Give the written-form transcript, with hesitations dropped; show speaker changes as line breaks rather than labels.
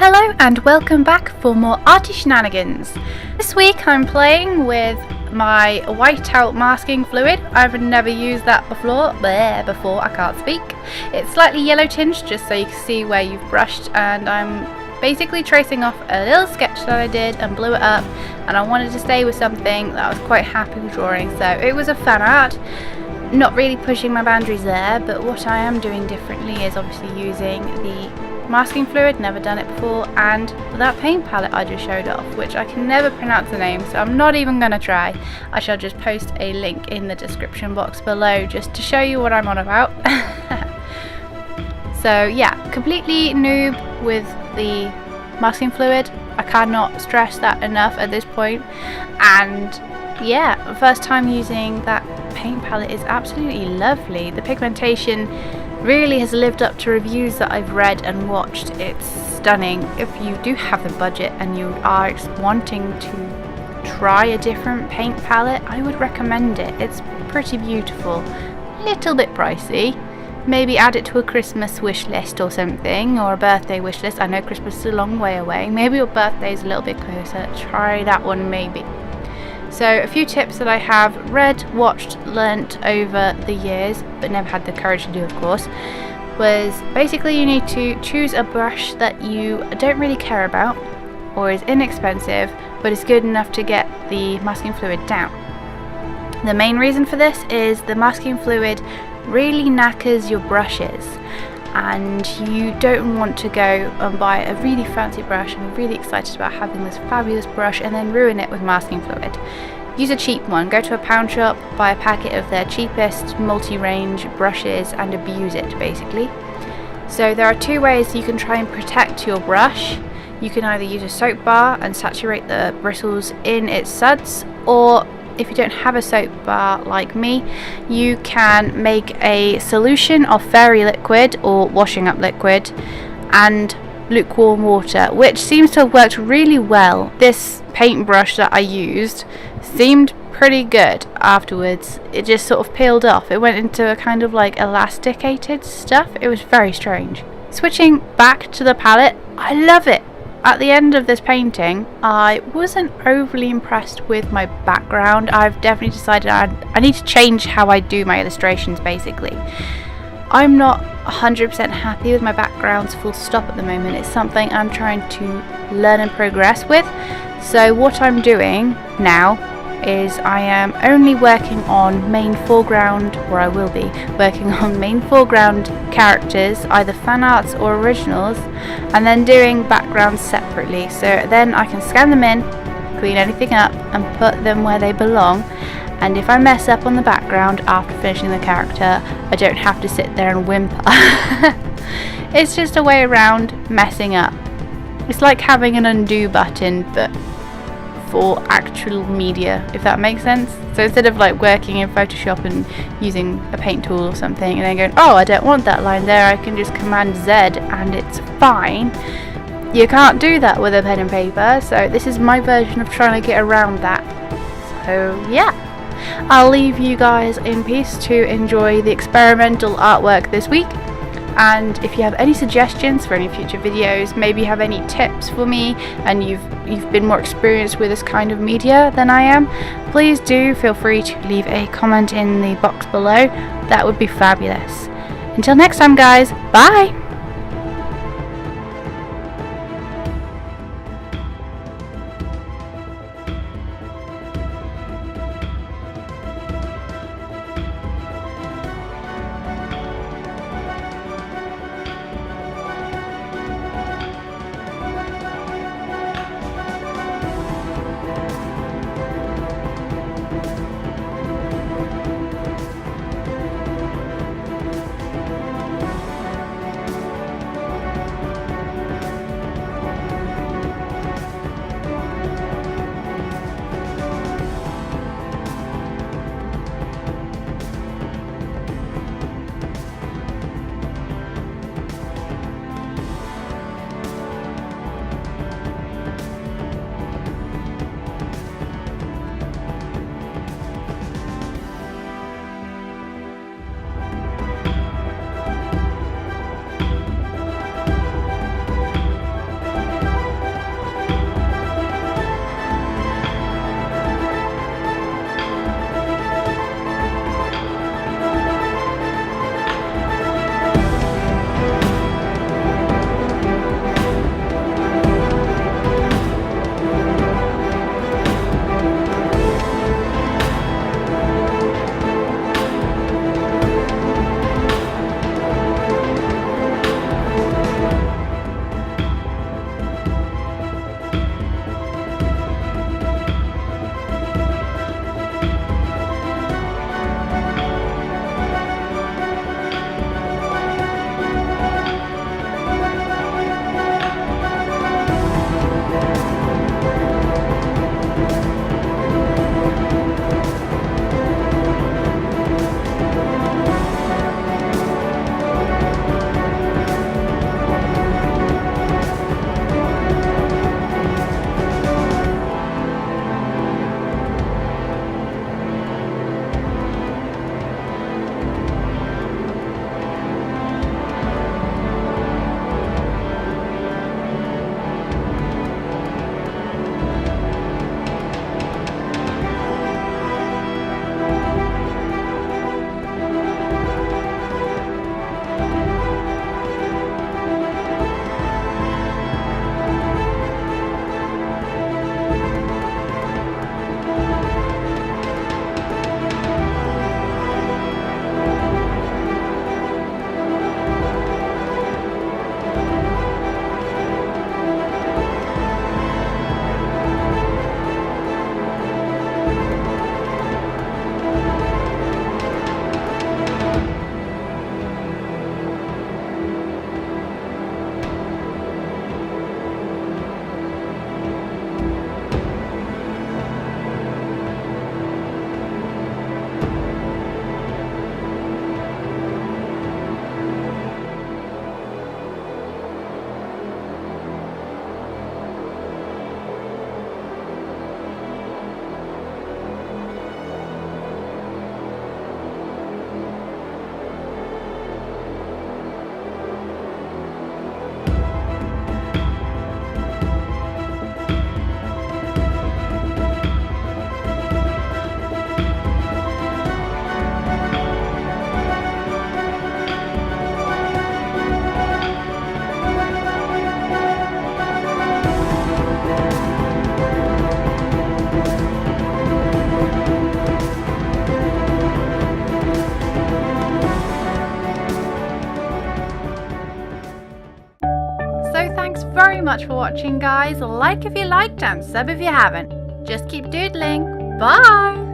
Hello and welcome back for more arty shenanigans. This week I'm playing with my whiteout masking fluid. I've never used that before, I can't speak. It's slightly yellow tinged just so you can see where you've brushed, and I'm basically tracing off a little sketch that I did and blew it up, and I wanted to stay with something that I was quite happy with drawing, so it was a fan art. Not really pushing my boundaries there, but what I am doing differently is obviously using the masking fluid, never done it before, and that paint palette I just showed off, which I can never pronounce the name, so I'm not even going to try. I shall just post a link in the description box below just to show you what I'm on about. So yeah, completely noob with the masking fluid. I cannot stress that enough at this point, and yeah, first time using that paint palette is absolutely lovely. The pigmentation really has lived up to reviews that I've read and watched. It's stunning. If you do have the budget and you are wanting to try a different paint palette, I would recommend it. It's pretty beautiful. A little bit pricey. Maybe add it to a Christmas wish list or something, or a birthday wish list. I know Christmas is a long way away. Maybe your birthday is a little bit closer. Try that one maybe. So a few tips that I have read, watched, learnt over the years, but never had the courage to do, of course, was basically you need to choose a brush that you don't really care about or is inexpensive but is good enough to get the masking fluid down. The main reason for this is the masking fluid really knackers your brushes, and you don't want to go and buy a really fancy brush and be really excited about having this fabulous brush and then ruin it with masking fluid. Use a cheap one. Go to a pound shop, buy a packet of their cheapest multi-range brushes and abuse it basically. So there are two ways you can try and protect your brush. You can either use a soap bar and saturate the bristles in its suds, or if you don't have a soap bar like me, you can make a solution of fairy liquid or washing up liquid and lukewarm water, which seems to have worked really well. This paintbrush that I used seemed pretty good afterwards. It just sort of peeled off. It went into a kind of like elasticated stuff. It was very strange. Switching back to the palette, I love it. At the end of this painting, I wasn't overly impressed with my background. I've definitely decided I need to change how I do my illustrations basically. I'm not 100% happy with my backgrounds full stop at the moment. It's something I'm trying to learn and progress with. So what I'm doing now is I am only working on main foreground, or I will be working on main foreground characters, either fan arts or originals, and then doing backgrounds separately, so then I can scan them in, clean anything up and put them where they belong, and if I mess up on the background after finishing the character, I don't have to sit there and whimper. It's just a way around messing up. It's like having an undo button but for actual media, if that makes sense. So instead of like working in Photoshop and using a paint tool or something and then going, oh, I don't want that line there, I can just Command Z and it's fine. You can't do that with a pen and paper, so this is my version of trying to get around that. So yeah, I'll leave you guys in peace to enjoy the experimental artwork this week. And if you have any suggestions for any future videos, maybe you have any tips for me and you've been more experienced with this kind of media than I am, please do feel free to leave a comment in the box below. That would be fabulous. Until next time guys, bye! thanks very much for watching, guys. Like if you liked and sub if you haven't. Just keep doodling. Bye!